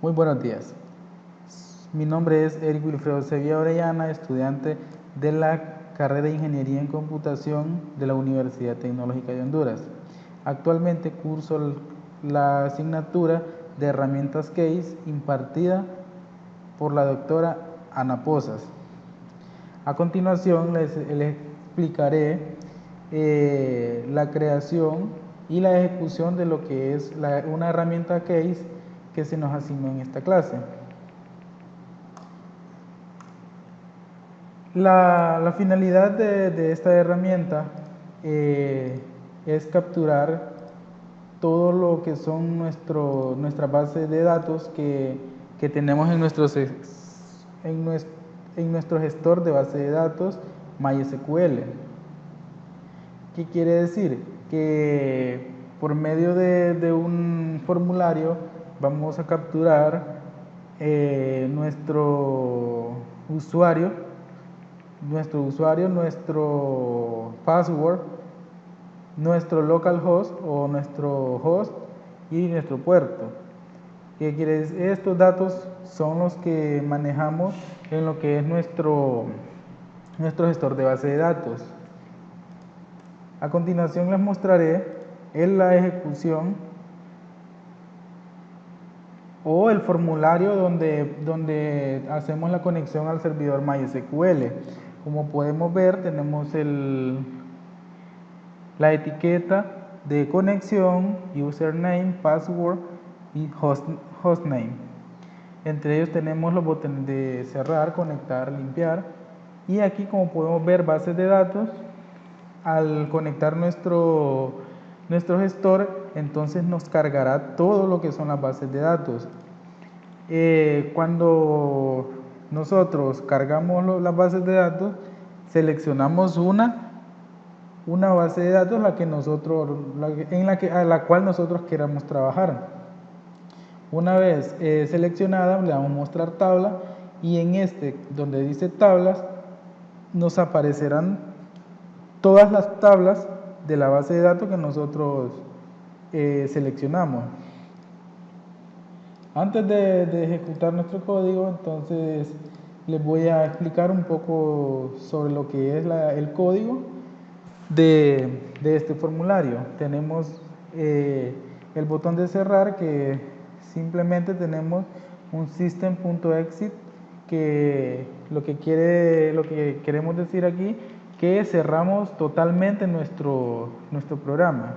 Muy buenos días. Mi nombre es Eric Wilfredo Sevilla Orellana, estudiante de la carrera de Ingeniería en Computación de la Universidad Tecnológica de Honduras. Actualmente curso la asignatura de herramientas CASE impartida por la doctora Ana Pozas. A continuación les explicaré la creación y la ejecución de lo que es una herramienta CASE que se nos asignó en esta clase. La finalidad de esta herramienta es capturar todo lo que son nuestra base de datos que tenemos en nuestro gestor de base de datos MySQL. ¿Qué quiere decir? Que por medio de un formulario vamos a capturar nuestro usuario, nuestro password, nuestro localhost o nuestro host y nuestro puerto. ¿Qué quiere decir? Estos datos son los que manejamos en lo que es nuestro gestor de base de datos. A continuación les mostraré la ejecución o el formulario donde hacemos la conexión al servidor MySQL. Como podemos ver, tenemos la etiqueta de conexión, username, password y hostname. Entre ellos tenemos los botones de cerrar, conectar, limpiar. Y aquí, como podemos ver, bases de datos. Al conectar nuestro gestor, entonces nos cargará todo lo que son las bases de datos. Cuando nosotros cargamos las bases de datos, seleccionamos una base de datos a la cual nosotros queramos trabajar. Una vez seleccionada, le damos mostrar tabla y en donde dice tablas nos aparecerán todas las tablas de la base de datos que nosotros seleccionamos. Antes de ejecutar nuestro código, entonces les voy a explicar un poco sobre lo que es el código de este formulario. Tenemos el botón de cerrar, que simplemente tenemos un system.exit, que lo que queremos decir aquí, que cerramos totalmente nuestro programa.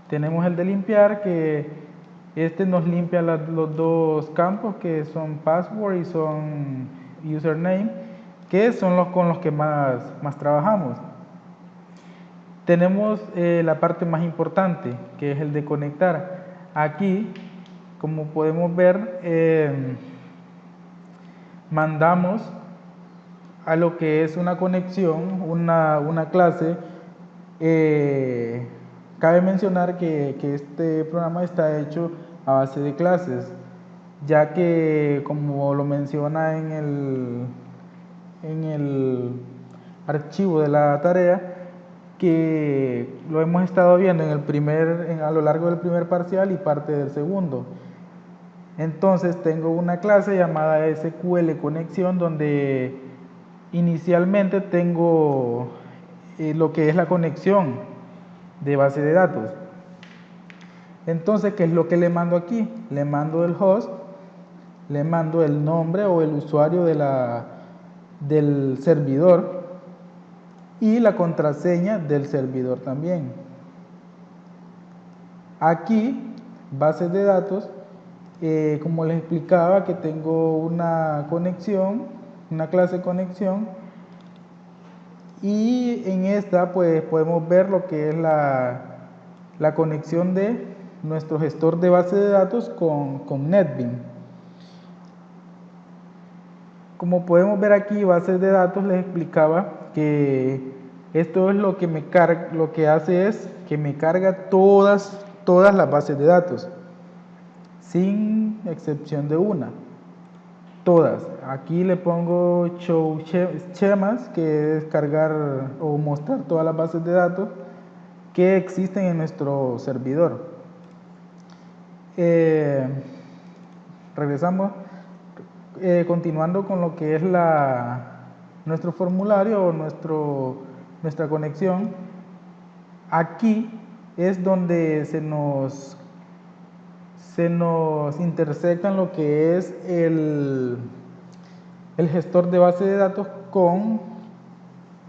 Tenemos el de limpiar, que nos limpia los dos campos, que son password y son username, que son con los que más trabajamos. Tenemos la parte más importante, que es el de conectar. Aquí, como podemos ver, mandamos a lo que es una conexión, una clase. Cabe mencionar que este programa está hecho a base de clases, ya que, como lo menciona en el archivo de la tarea, que lo hemos estado viendo a lo largo del primer parcial y parte del segundo. Entonces tengo una clase llamada SQL Conexión, donde inicialmente tengo lo que es la conexión de base de datos. Entonces, ¿qué es lo que le mando aquí? Le mando el host, le mando el nombre o el usuario del servidor y la contraseña del servidor también. Aquí, bases de datos, como les explicaba, que tengo una conexión, una clase conexión, y en esta pues podemos ver lo que es la conexión de nuestro gestor de base de datos con NetBeans. Como podemos ver aquí, bases de datos, les explicaba que esto es lo que hace es que me carga todas las bases de datos, sin excepción de una. Todas. Aquí le pongo show schemas, que es cargar o mostrar todas las bases de datos que existen en nuestro servidor. regresamos continuando con lo que es nuestro formulario o nuestra conexión. Aquí es donde se nos intersectan lo que es el gestor de base de datos con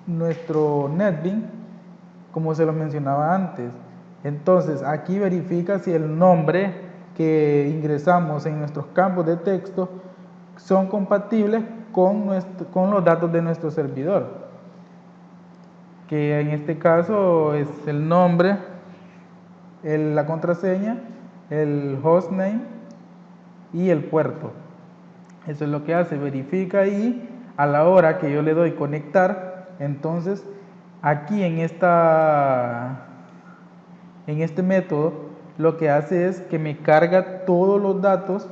nuestro NetBeans, como se lo mencionaba antes. Entonces aquí verifica si el nombre que ingresamos en nuestros campos de texto son compatibles con los datos de nuestro servidor, que en este caso es el nombre, la contraseña, el hostname y el puerto. Eso es lo que hace, verifica ahí a la hora que yo le doy conectar. Entonces aquí en este método lo que hace es que me carga todos los datos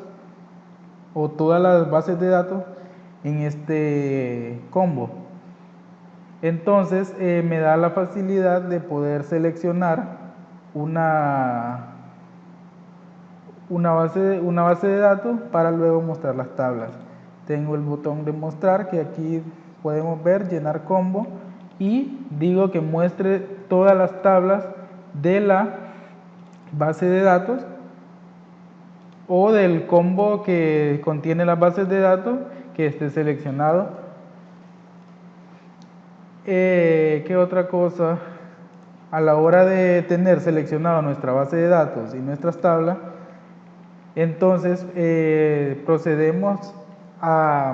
o todas las bases de datos en este combo. Entonces me da la facilidad de poder seleccionar una base de datos para luego mostrar las tablas. Tengo el botón de mostrar, que aquí podemos ver llenar combo, y digo que muestre todas las tablas de la base de datos o del combo que contiene las bases de datos que esté seleccionado. ¿Qué otra cosa? A la hora de tener seleccionado nuestra base de datos y nuestras tablas, entonces procedemos a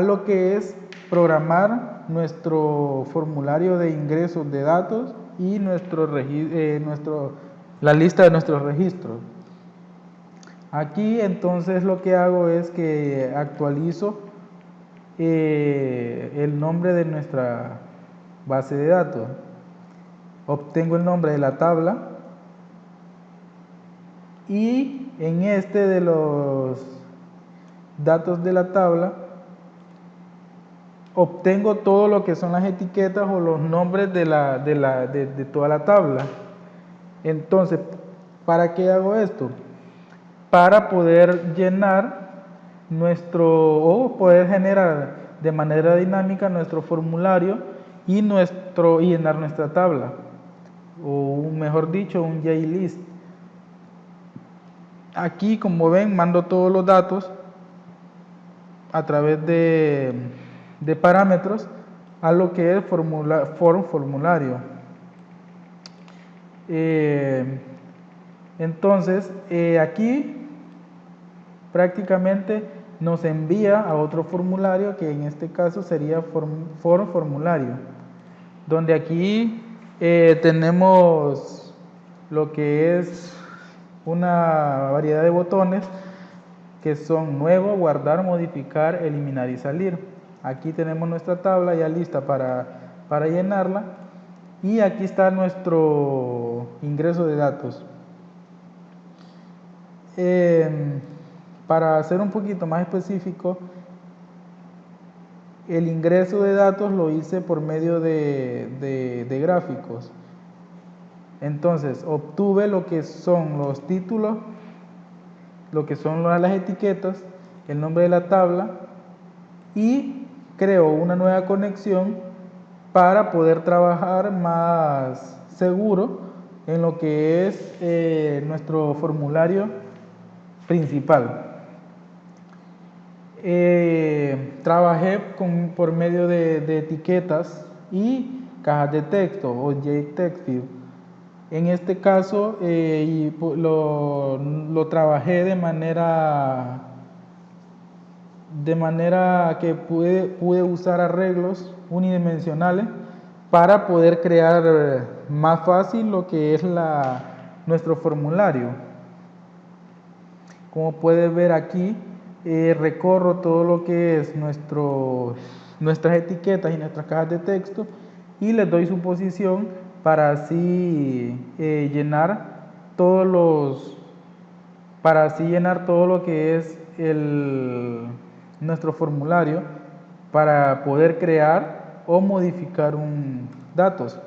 lo que es programar nuestro formulario de ingresos de datos y la lista de nuestros registros. Aquí entonces lo que hago es que actualizo el nombre de nuestra base de datos. Obtengo el nombre de la tabla y en este de los datos de la tabla obtengo todo lo que son las etiquetas o los nombres de toda la tabla. Entonces, ¿para qué hago esto? Para poder llenar o poder generar de manera dinámica nuestro formulario y llenar nuestra tabla, o mejor dicho, un JList. Aquí, como ven, mando todos los datos a través de parámetros a lo que es formulario. Entonces, aquí prácticamente nos envía a otro formulario, que en este caso sería formulario, donde aquí tenemos lo que es una variedad de botones que son nuevo, guardar, modificar, eliminar y salir. Aquí tenemos nuestra tabla ya lista para llenarla, y aquí está nuestro ingreso de datos. Para ser un poquito más específico, el ingreso de datos lo hice por medio de gráficos. Entonces obtuve lo que son los títulos, lo que son las etiquetas, el nombre de la tabla, y creo una nueva conexión para poder trabajar más seguro en lo que es nuestro formulario principal. Trabajé por medio de etiquetas y cajas de texto o JTextField. En este caso lo trabajé de manera que pude usar arreglos unidimensionales para poder crear más fácil lo que es nuestro formulario. Como puedes ver aquí, recorro todo lo que es nuestras etiquetas y nuestras cajas de texto y les doy su posición para así llenar todo lo que es nuestro formulario, para poder crear o modificar datos.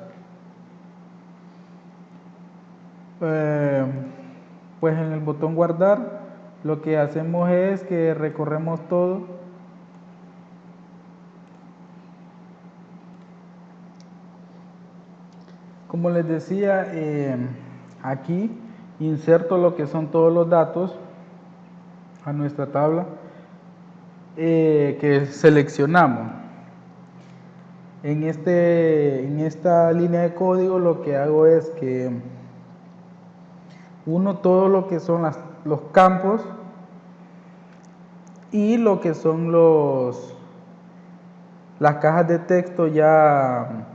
pues en el botón guardar lo que hacemos es que recorremos todo. Como les decía, aquí inserto lo que son todos los datos a nuestra tabla que seleccionamos. En esta línea de código lo que hago es que uno todo lo que son los campos y lo que son las cajas de texto ya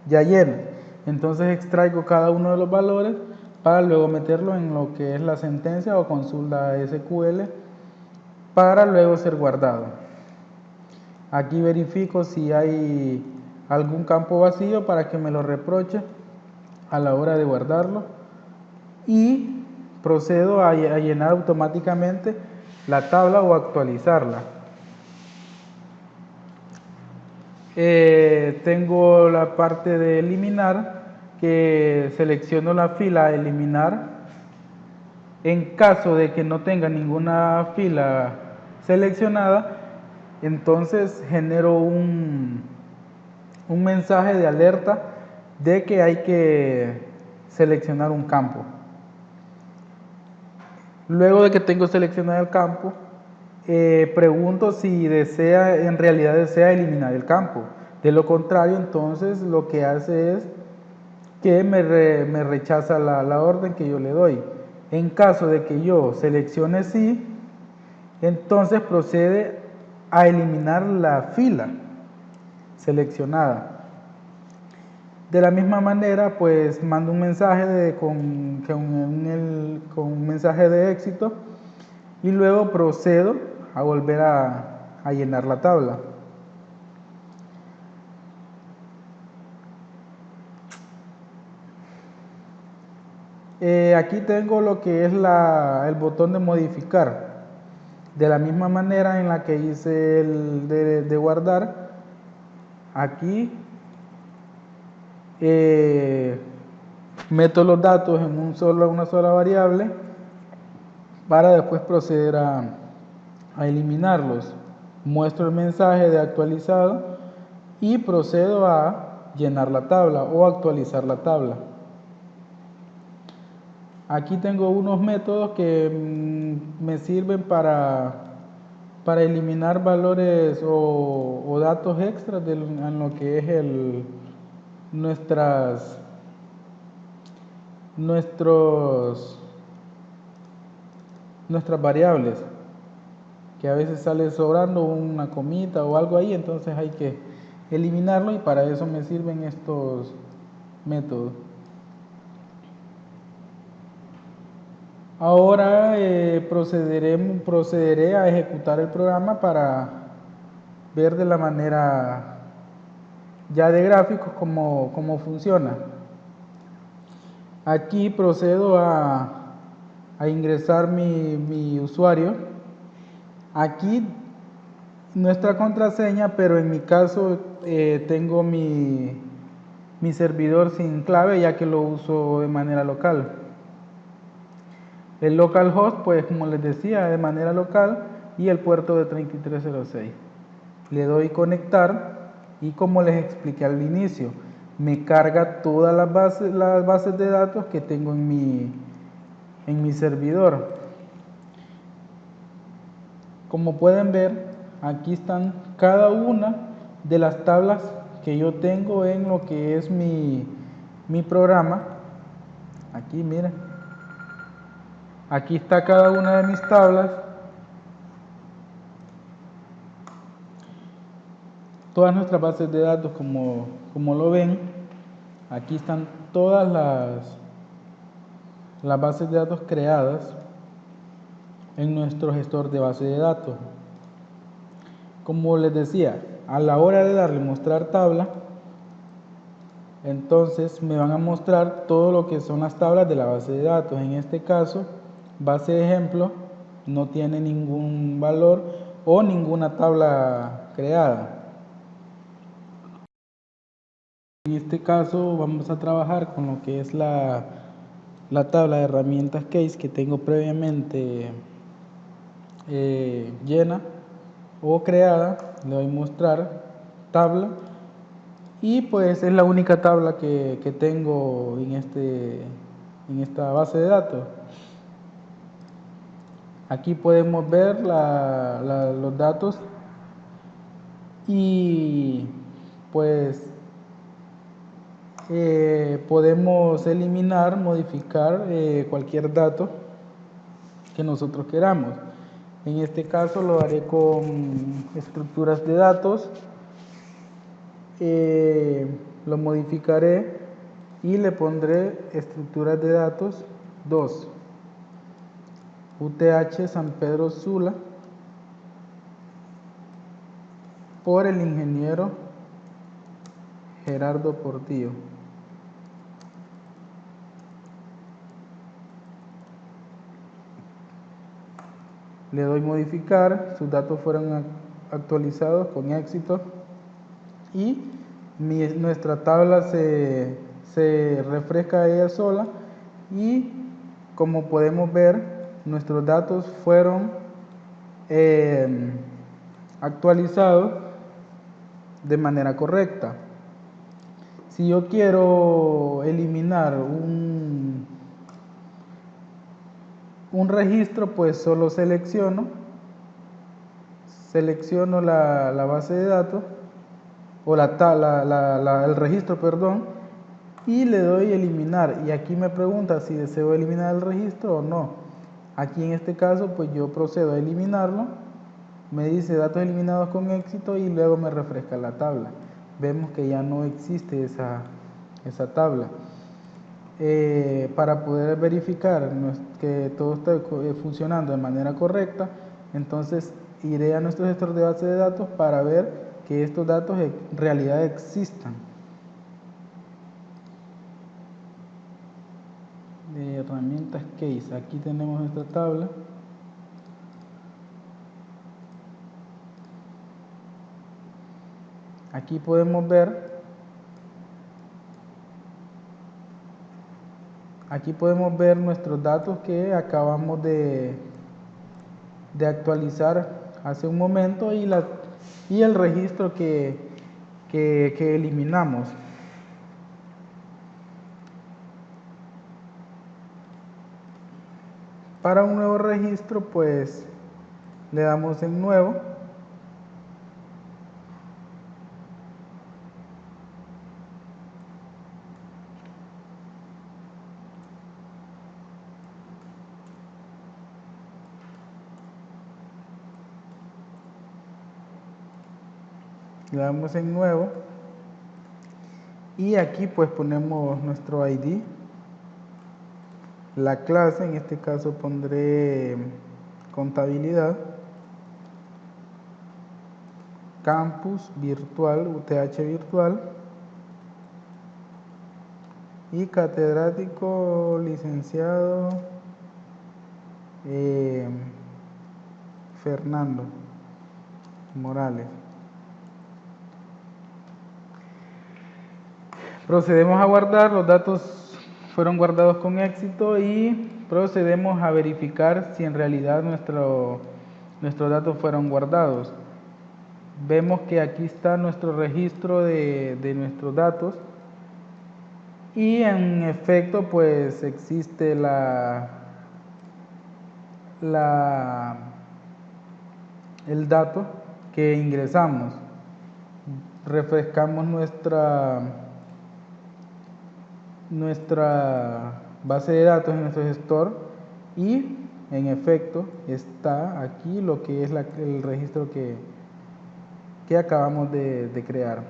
llenas. Entonces extraigo cada uno de los valores para luego meterlo en lo que es la sentencia o consulta SQL para luego ser guardado. Aquí verifico si hay algún campo vacío para que me lo reproche a la hora de guardarlo y procedo a llenar automáticamente la tabla o actualizarla. Tengo la parte de eliminar, que selecciono la fila a eliminar. En caso de que no tenga ninguna fila seleccionada, entonces genero un mensaje de alerta de que hay que seleccionar un campo. Luego de que tengo seleccionado el campo, pregunto si en realidad desea eliminar el campo. De lo contrario, entonces lo que hace es que me rechaza la orden que yo le doy. En caso de que yo seleccione sí, entonces procede a eliminar la fila seleccionada. De la misma manera, pues mando un mensaje con un mensaje de éxito y luego procedo a volver a llenar la tabla. Aquí tengo lo que es el botón de modificar. De la misma manera en la que hice el de guardar, aquí meto los datos en una sola variable para después proceder a eliminarlos. Muestro el mensaje de actualizado y procedo a llenar la tabla o actualizar la tabla. Aquí tengo unos métodos que me sirven para eliminar valores o datos extras en lo que es nuestras variables, que a veces sale sobrando una comita o algo ahí, entonces hay que eliminarlo y para eso me sirven estos métodos. Ahora procederé a ejecutar el programa para ver de la manera ya de gráficos cómo funciona. Aquí procedo a ingresar mi usuario. Aquí nuestra contraseña, pero en mi caso tengo mi servidor sin clave ya que lo uso de manera local. El localhost, pues como les decía, de manera local y el puerto de 3306. Le doy conectar y como les expliqué al inicio, me carga todas las bases de datos que tengo en mi servidor. Como pueden ver, aquí están cada una de las tablas que yo tengo en lo que es mi programa. Aquí miren. Aquí está cada una de mis tablas. Todas nuestras bases de datos, como lo ven, aquí están todas las bases de datos creadas en nuestro gestor de base de datos. Como les decía, a la hora de darle mostrar tabla, entonces me van a mostrar todo lo que son las tablas de la base de datos. En este caso, base de ejemplo no tiene ningún valor o ninguna tabla creada. En este caso vamos a trabajar con lo que es la tabla de herramientas case que tengo previamente llena o creada. Le doy mostrar tabla y pues es la única tabla que tengo en esta base de datos. Aquí podemos ver los datos y pues podemos eliminar, modificar cualquier dato que nosotros queramos. En este caso lo haré con estructuras de datos. Lo modificaré y le pondré estructuras de datos 2. UTH San Pedro Sula por el ingeniero Gerardo Portillo. Le doy modificar, sus datos fueron actualizados con éxito y nuestra tabla se refresca ella sola y como podemos ver nuestros datos fueron actualizados de manera correcta. Si yo quiero eliminar un registro, pues solo selecciono la base de datos o el registro, perdón, y le doy eliminar. Y aquí me pregunta si deseo eliminar el registro o no. Aquí en este caso, pues yo procedo a eliminarlo. Me dice datos eliminados con éxito y luego me refresca la tabla. Vemos que ya no existe esa tabla. Para poder verificar que todo está funcionando de manera correcta, entonces iré a nuestro gestor de base de datos para ver que estos datos en realidad existan. De herramientas case, aquí tenemos nuestra tabla. Aquí podemos ver nuestros datos que acabamos de actualizar hace un momento y el registro que eliminamos. Para un nuevo registro, pues le damos en nuevo. Le damos en nuevo y aquí pues ponemos nuestro ID, la clase, en este caso pondré contabilidad, campus virtual, UTH virtual y catedrático licenciado Fernando Morales. Procedemos a guardar, los datos fueron guardados con éxito y procedemos a verificar si en realidad nuestros datos fueron guardados. Vemos que aquí está nuestro registro de nuestros datos y en efecto pues existe el dato que ingresamos. Refrescamos nuestra base de datos en nuestro gestor y en efecto está aquí lo que es el registro que acabamos de crear.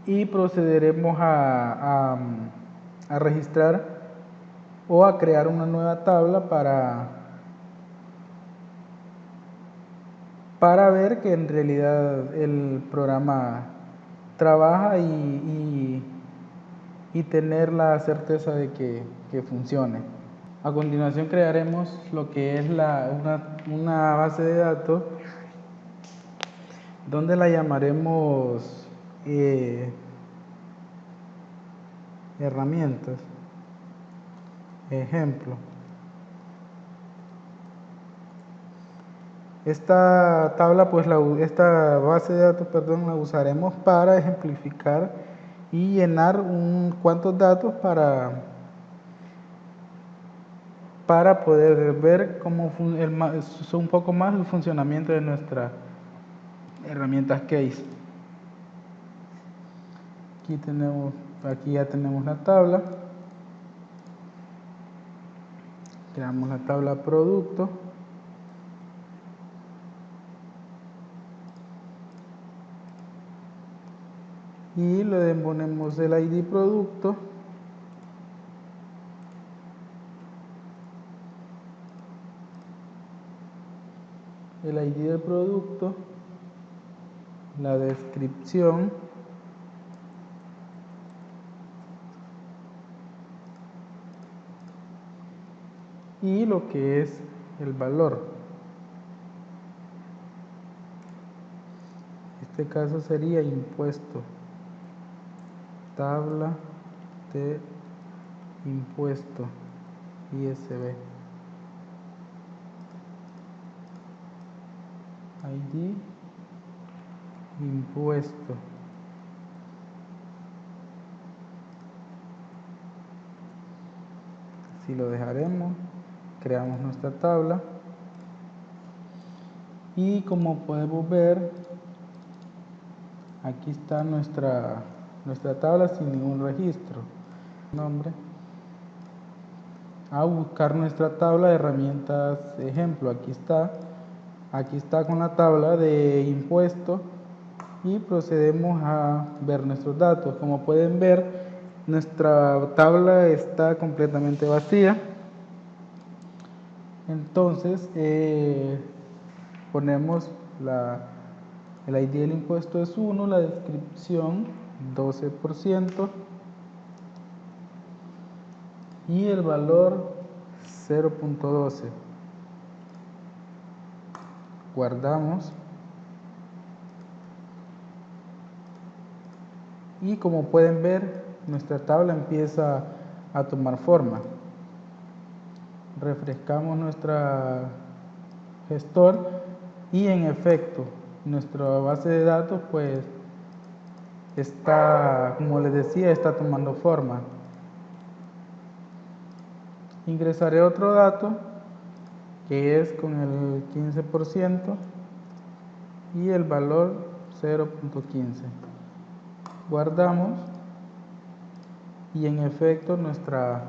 Y procederemos a registrar o a crear una nueva tabla para ver que en realidad el programa trabaja y tener la certeza de que funcione. A continuación crearemos lo que es una base de datos donde la llamaremos herramientas. Ejemplo. Esta tabla, pues esta base de datos, perdón, la usaremos para ejemplificar y llenar cuantos datos para poder ver un poco más el funcionamiento de nuestras herramientas Case. Aquí ya tenemos la tabla. Creamos la tabla producto. Y le ponemos el ID producto. El ID del producto. La descripción. Y lo que es el valor. En este caso sería impuesto. Tabla de impuesto ISB. ID impuesto. Así lo dejaremos. Creamos nuestra tabla. Y como podemos ver, aquí está nuestra tabla sin ningún registro. Nombre. A buscar nuestra tabla de herramientas ejemplo. Aquí está con la tabla de impuestos y procedemos a ver nuestros datos. Como pueden ver, nuestra tabla está completamente vacía. Entonces ponemos el ID del impuesto es 1, la descripción 12% y el valor 0.12. Guardamos y como pueden ver, nuestra tabla empieza a tomar forma. Refrescamos nuestra gestor y en efecto nuestra base de datos pues está, como les decía, está tomando forma. Ingresaré otro dato que es con el 15% y el valor 0.15. Guardamos y en efecto nuestra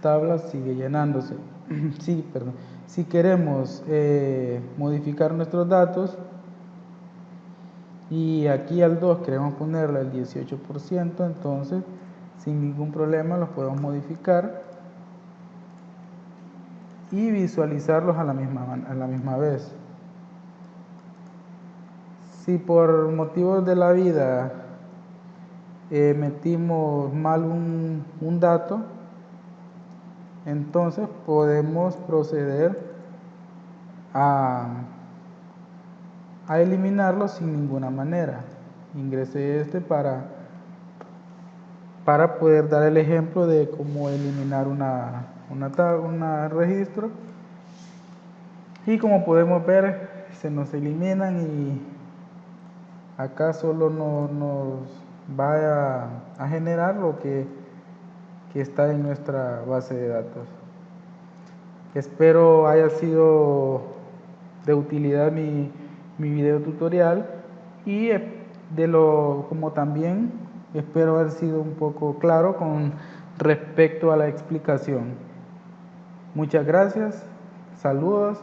tabla sigue llenándose. Si queremos modificar nuestros datos y aquí al 2 queremos ponerle el 18%, entonces sin ningún problema los podemos modificar y visualizarlos a la misma vez. Si por motivos de la vida metimos mal un dato, entonces podemos proceder a eliminarlo sin ninguna manera. Ingresé para poder dar el ejemplo de cómo eliminar un registro. Y como podemos ver, se nos eliminan y acá solo nos va a generar lo que está en nuestra base de datos. Espero haya sido de utilidad mi video tutorial y como también espero haber sido un poco claro con respecto a la explicación. Muchas gracias, saludos.